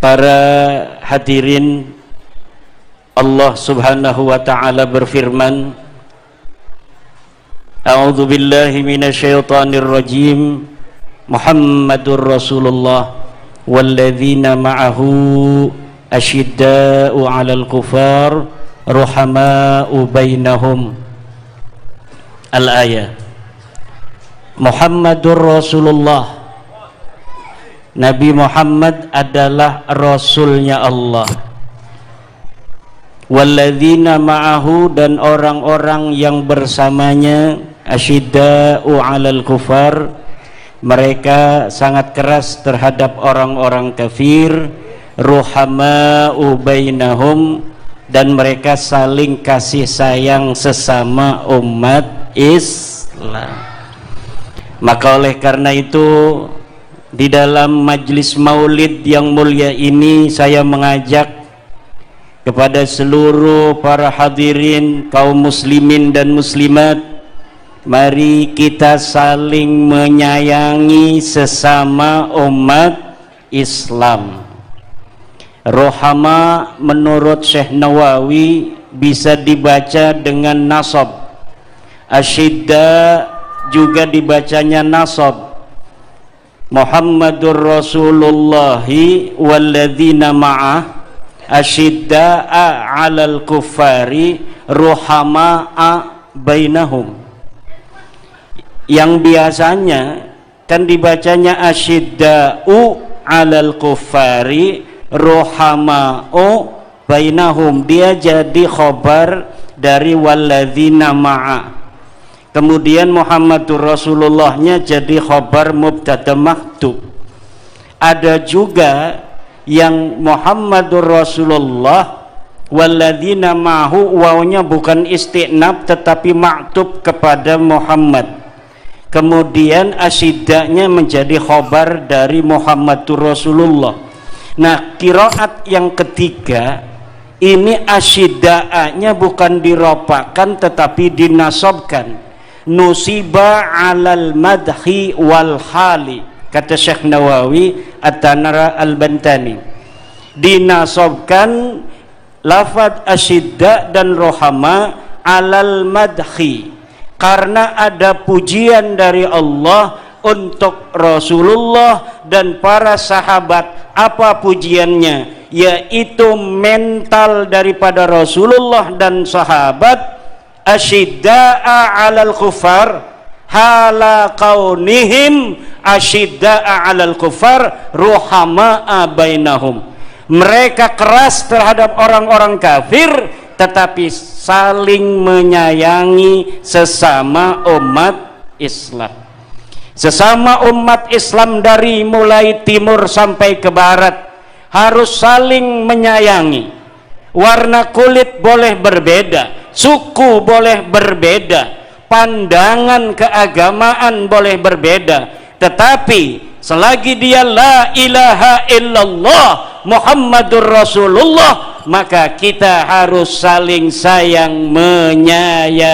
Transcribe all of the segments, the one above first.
Para hadirin, Allah Subhanahu wa ta'ala berfirman, A'udzu billahi minasyaitonir rajim. Muhammadur Rasulullah walladzina ma'ahu asyidda'u 'alal kufar ruhama'u bainahum. Al-ayah. Muhammadur Rasulullah, Nabi Muhammad adalah Rasulnya Allah. Walladzina ma'ahu, dan orang-orang yang bersamanya, asyidda'u 'alal kufar, mereka sangat keras terhadap orang-orang kafir, ruhama'u bainahum, dan mereka saling kasih sayang sesama umat Islam. Maka oleh karena itu, di dalam majlis maulid yang mulia ini, saya mengajak kepada seluruh para hadirin kaum muslimin dan muslimat, mari kita saling menyayangi sesama umat Islam. Rohama menurut Syekh Nawawi bisa dibaca dengan nasab. Asyidda juga dibacanya nasab. Muhammadur Rasulullahi walladzina ma'ah asyidda'a 'alal kuffari ruhama'a bainahum. Yang biasanya kan dibacanya asyidda'u 'alal kuffari ruhama'u bainahum, dia jadi khobar dari walladzina ma'a. Kemudian Muhammadur Rasulullahnya jadi khobar mubtada maktub. Ada juga yang Muhammadur Rasulullah walladzina ma'hu, wawnya bukan isti'nab tetapi maktub kepada Muhammad. Kemudian asyidanya menjadi khobar dari Muhammadur Rasulullah. Nah, qiraat yang ketiga ini asyida'anya bukan diropakan tetapi dinasobkan. Nusiba 'alal madhi wal hali, kata Syekh Nawawi At-Tanara Al-Bantani. Dinasobkan lafaz asyidda dan rohama 'alal madhi, karena ada pujian dari Allah untuk Rasulullah dan para sahabat. Apa pujiannya? Yaitu mental daripada Rasulullah dan sahabat, asyidda'a 'alal kufar hala kaunihim asyidda'a 'alal kufar ruhama'a bainahum. Mereka keras terhadap orang-orang kafir tetapi saling menyayangi sesama umat Islam. Sesama umat Islam dari mulai timur sampai ke barat harus saling menyayangi. Warna kulit boleh berbeda, suku boleh berbeda, pandangan keagamaan boleh berbeda, tetapi selagi dia la ilaha illallah Muhammadur Rasulullah, maka kita harus saling sayang menyayangi.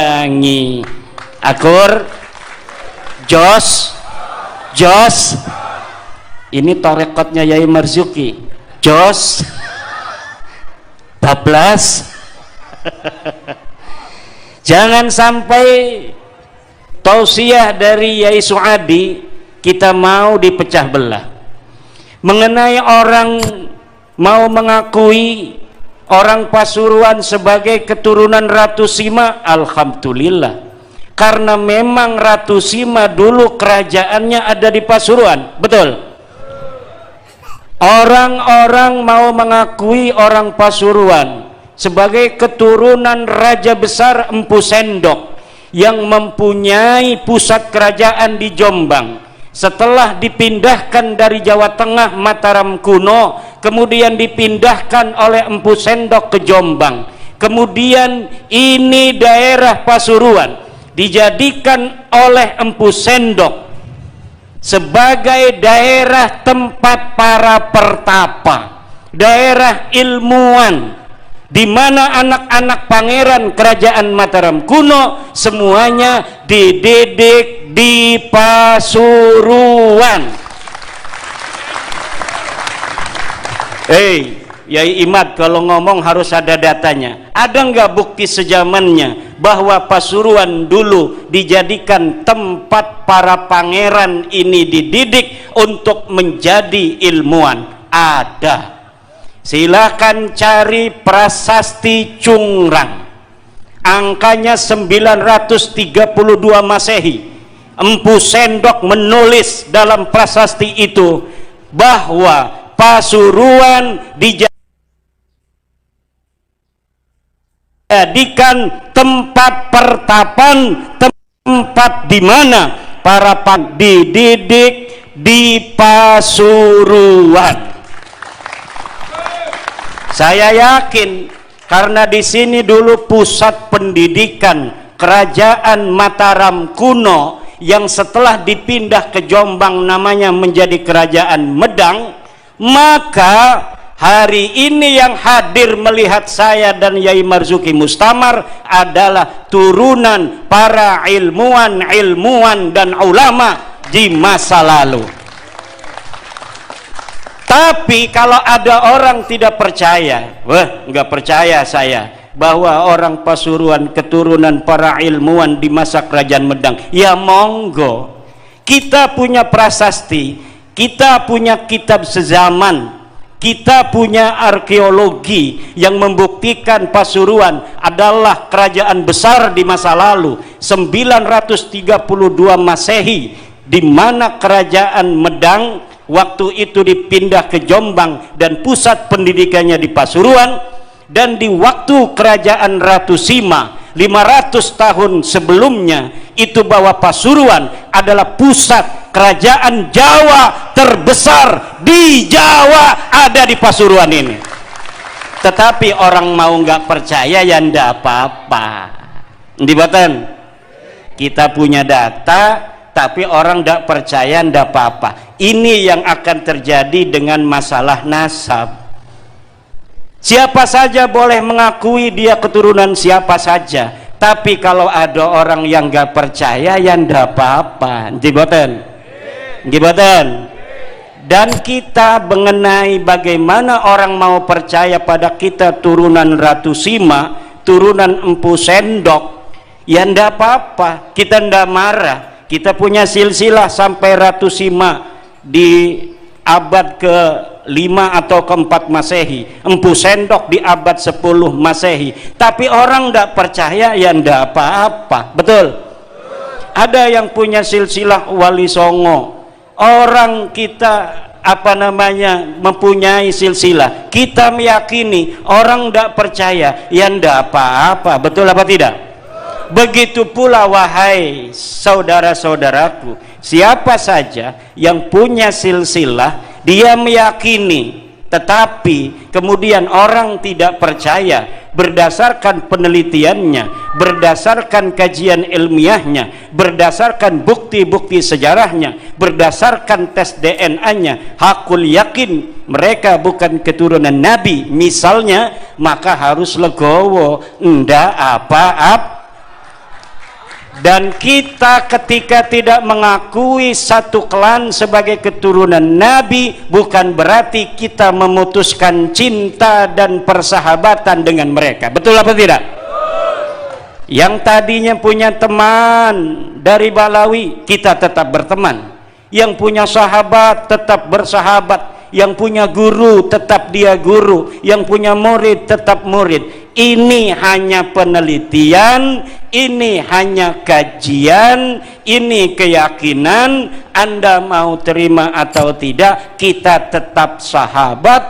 Akur, jos, jos. Ini torekotnya Yai Marzuki. Jos, bablas. Jangan sampai tausiah dari Yai Suadi kita mau dipecah belah. Mengenai orang mau mengakui orang Pasuruan sebagai keturunan Ratu Sima, alhamdulillah. Karena memang Ratu Sima dulu kerajaannya ada di Pasuruan, betul? Orang-orang mau mengakui orang Pasuruan sebagai keturunan Raja Besar Empu Sendok yang mempunyai pusat kerajaan di Jombang. Setelah dipindahkan dari Jawa Tengah Mataram kuno, kemudian dipindahkan oleh Empu Sendok ke Jombang. Kemudian ini daerah Pasuruan dijadikan oleh Empu Sendok sebagai daerah tempat para pertapa, daerah ilmuwan, di mana anak-anak pangeran kerajaan Mataram kuno semuanya dididik di Pasuruan. Yai Imad kalau ngomong harus ada datanya. Ada nggak bukti sejamannya bahwa Pasuruan dulu dijadikan tempat para pangeran ini dididik untuk menjadi ilmuwan? Ada. Silakan cari prasasti Cungrang, angkanya 932 Masehi. Empu Sendok menulis dalam prasasti itu bahwa Pasuruan dijadikan tempat pertapan, tempat di mana para dididik di Pasuruan. Saya yakin karena di sini dulu pusat pendidikan Kerajaan Mataram kuno yang setelah dipindah ke Jombang namanya menjadi Kerajaan Medang, maka hari ini yang hadir melihat saya dan Yai Marzuki Mustamar adalah turunan para ilmuwan dan ulama di masa lalu. Tapi kalau ada orang tidak percaya, nggak percaya saya bahwa orang Pasuruan keturunan para ilmuwan di masa Kerajaan Medang, ya monggo. Kita punya prasasti, kita punya kitab sezaman, kita punya arkeologi yang membuktikan Pasuruan adalah kerajaan besar di masa lalu. 932 Masehi, di mana Kerajaan Medang waktu itu dipindah ke Jombang dan pusat pendidikannya di Pasuruan, dan di waktu Kerajaan Ratu Sima 500 tahun sebelumnya itu bahwa Pasuruan adalah pusat kerajaan Jawa terbesar di Jawa ada di Pasuruan ini. Tetapi orang mau nggak percaya ya ndak apa-apa. Ndibatan, kita punya data tapi orang ndak percaya ndak apa-apa. Ini yang akan terjadi dengan masalah nasab. Siapa saja boleh mengakui dia keturunan siapa saja, tapi kalau ada orang yang nggak percaya ya ndak apa-apa. Ndibatan, dan kita mengenai bagaimana orang mau percaya pada kita turunan Ratu Sima, turunan Empu Sendok, ya ndak apa-apa, kita ndak marah. Kita punya silsilah sampai Ratu Sima di abad ke-5 atau ke-4 Masehi, Empu Sendok di abad 10 Masehi. Tapi orang ndak percaya ya ndak apa-apa. Betul? Ada yang punya silsilah Wali Songo, orang kita mempunyai silsilah, kita meyakini, orang ndak percaya ya ndak apa-apa. Betul apa tidak? Begitu pula wahai saudara-saudaraku, siapa saja yang punya silsilah, dia meyakini, tetapi kemudian orang tidak percaya berdasarkan penelitiannya, berdasarkan kajian ilmiahnya, berdasarkan bukti-bukti sejarahnya, berdasarkan tes DNA-nya, hakul yakin mereka bukan keturunan Nabi misalnya, maka harus legowo, ndak apa-apa. Dan kita ketika tidak mengakui satu klan sebagai keturunan Nabi, bukan berarti kita memutuskan cinta dan persahabatan dengan mereka. Betul apa tidak? Yang tadinya punya teman dari Balawi, kita tetap berteman. Yang punya sahabat tetap bersahabat. Yang punya guru tetap dia guru. Yang punya murid tetap murid. Ini hanya penelitian, ini hanya kajian, ini keyakinan. Anda mau terima atau tidak, kita tetap sahabat,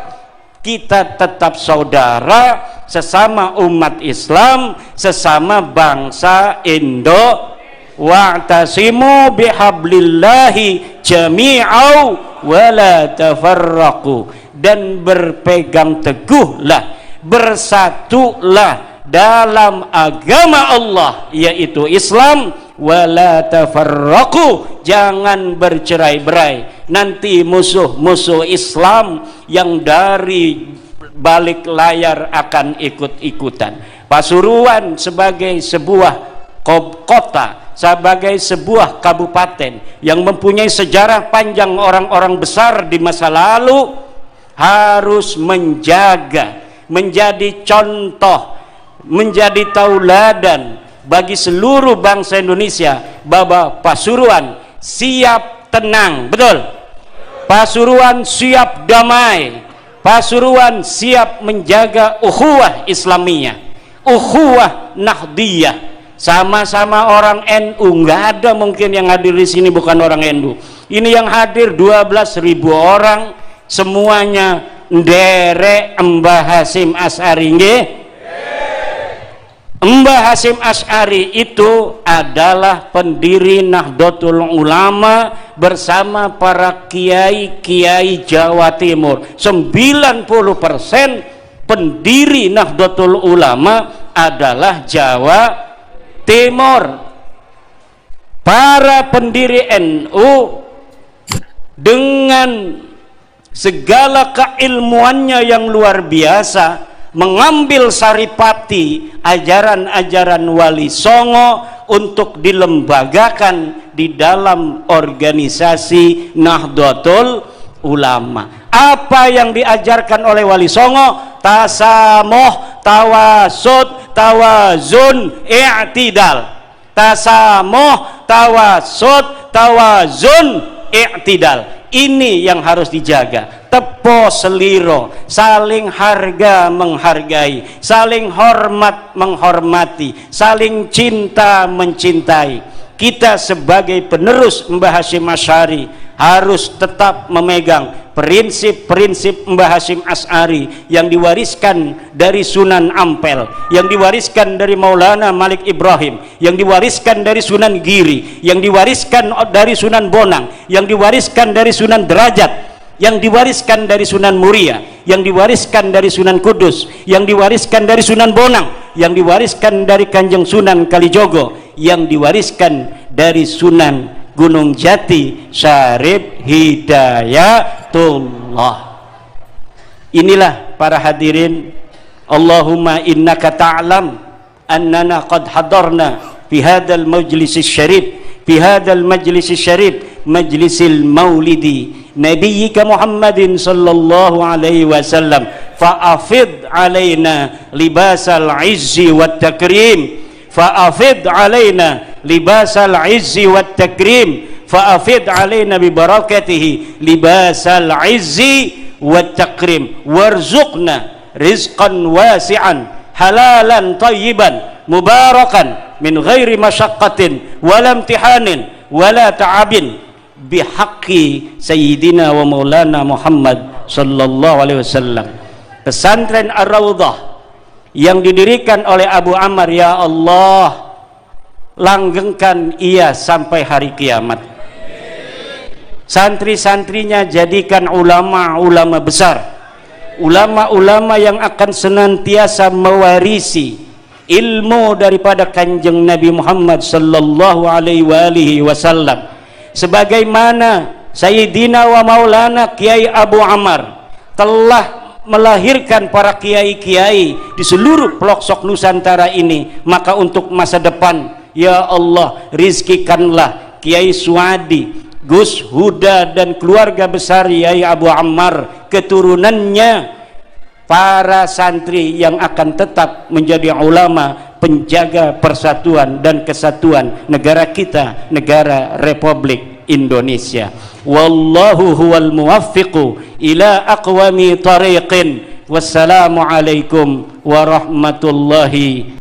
kita tetap saudara, sesama umat Islam, sesama bangsa Indo. Wa'tasimu bihablillahi jami'au wa la tafarraqu, dan berpegang teguhlah, bersatulah dalam agama Allah yaitu Islam, wala tafarraqu, jangan bercerai-berai. Nanti musuh-musuh Islam yang dari balik layar akan ikut-ikutan. Pasuruan sebagai sebuah kota, sebagai sebuah kabupaten yang mempunyai sejarah panjang orang-orang besar di masa lalu, harus menjaga, menjadi contoh, menjadi tauladan bagi seluruh bangsa Indonesia bahwa Pasuruan siap tenang, betul? Pasuruan siap damai, Pasuruan siap menjaga ukhuwah Islamiyah, ukhuwah Nahdiyah. Sama-sama orang NU, nggak ada mungkin yang hadir di sini bukan orang NU. Ini yang hadir 12.000 orang, semuanya nderek Mbah Hasyim Asy'ari nggih. Mbah Hasyim Asy'ari itu adalah pendiri Nahdlatul Ulama bersama para kiai-kiai Jawa Timur. 90% pendiri Nahdlatul Ulama adalah Jawa Timur. Para pendiri NU dengan segala keilmuannya yang luar biasa mengambil saripati ajaran-ajaran Wali Songo untuk dilembagakan di dalam organisasi Nahdlatul Ulama. Apa yang diajarkan oleh Wali Songo? Tasamuh, tawasud, tawazun, i'tidal. Tasamuh, tawasud, tawazun, i'tidal. Ini yang harus dijaga. Tepo seliro, saling harga menghargai, saling hormat menghormati, saling cinta mencintai. Kita sebagai penerus Mbah Hasyim Asy'ari harus tetap memegang prinsip-prinsip Mbah Hasyim Asy'ari yang diwariskan dari Sunan Ampel, yang diwariskan dari Maulana Malik Ibrahim, yang diwariskan dari Sunan Giri, yang diwariskan dari Sunan Bonang, yang diwariskan dari Sunan Derajat, yang diwariskan dari Sunan Muria, yang diwariskan dari Sunan Kudus, yang diwariskan dari Sunan Bonang, yang diwariskan dari Kanjeng Sunan Kalijogo, yang diwariskan dari Sunan Gunung Jati Syarif Hidayatullah. Inilah para hadirin, Allahumma innaka ta'lam annana qad hadarna fi hadzal majlis syarif, fi hadzal majlis syarif, majlisil maulidi nabiyyika Muhammadin sallallahu alaihi wasallam, fa'afid alaina libasal izzi wat takrim, fa'afid alaina libasal izzi wat takrim, fa'afid alaina bi barakatihi libasal izzi wat takrim, warzuqna rizqan wasi'an halalan tayyiban mubarakan min ghairi masyaqqatin wala imtihanin wala ta'abin bihaqqi sayyidina wa maulana Muhammad sallallahu alaihi wasallam. Pesantren Ar-Raudhah yang didirikan oleh Abu Ammar, ya Allah, langgengkan ia sampai hari kiamat. Santri-santrinya jadikan ulama-ulama besar, ulama-ulama yang akan senantiasa mewarisi ilmu daripada Kanjeng Nabi Muhammad sallallahu alaihi wasallam, sebagaimana Sayyidina wa Maulana Kiai Abu Ammar telah melahirkan para kiai-kiai di seluruh pelosok Nusantara ini. Maka untuk masa depan, ya Allah, rizkikanlah Kiai Suadi, Gus Huda dan keluarga besar Kiai Abu Ammar, keturunannya, para santri yang akan tetap menjadi ulama penjaga persatuan dan kesatuan negara kita, negara Republik Indonesia. Wallahu huwal muwaffiqu ila aqwami tariqin. Wassalamu alaikum warahmatullahi